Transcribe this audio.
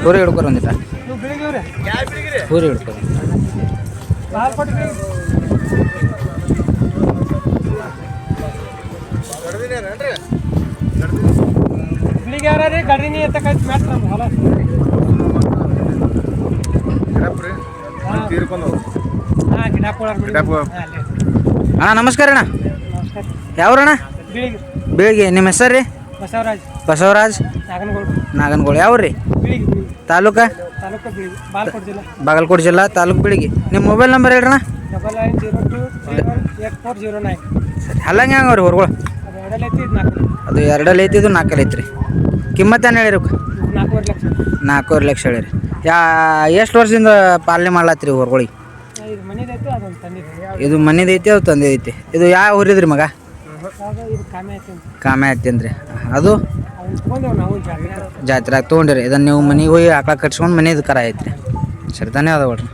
ಊರಿ ಹಿಡ್ಕೊರಿ ಒಂದಿಟ ಊರಿ ಹಿಡ್ಕೊರಿ ಅಣ್ಣ ನಮಸ್ಕಾರ ಅಣ್ಣ ಯಾವ್ರಣ್ಣ ಬೀಳಿಗೆ ನಿಮ್ಮ ಹೆಸರು ರೀ ಬಸವರಾಜ್ ನಾಗನಗೋಳು ಯಾವ್ರಿ ತಾಲೂಕ ಬಾಗಲಕೋಟೆ ಜಿಲ್ಲಾ ತಾಲೂಕು ಬೀಳಿಗೆ ನಿಮ್ಮ ಮೊಬೈಲ್ ನಂಬರ್ ಹೇಳ್ರಣ್ಣ ಸರಿ ಅಲ್ಲಂಗೆ ಹಂಗವ್ರಿ ಹೊರ್ಗಳು ಅದು 2 ಐತಿ ಇದು 4 ಐತ್ರಿ ಕಿಮ್ಮತ್ತೇನು ಹೇಳಿರಿ 4.5 ಲಕ್ಷ ಹೇಳಿರಿ ಎಷ್ಟು ವರ್ಷದಿಂದ ಪಾಲನೆ ಮಾಡ್ಲತ್ತೀರಿ ಹೊರ್ಗಳಿಗೆ ಇದು ಮನೆದೈತಿ ಅದು ತಂದೈತಿ ಇದು ಯಾವ ಊರಿದ್ರಿ ಮಗ ಕಾಮೆ ಐತೇನ್ರಿ ಅದು ಜಾತ್ರೆಯಾಗ ತೊಗೊಂಡಿರಿ ಇದನ್ನು ನೀವು ಮನೆಗೆ ಹೋಗಿ ಆಕಳ ಕಟ್ಸ್ಕೊಂಡು ಮನೇದು ಕರ ಐತ್ರಿ ಸರಿ ಧನ್ಯವಾದಗಳು.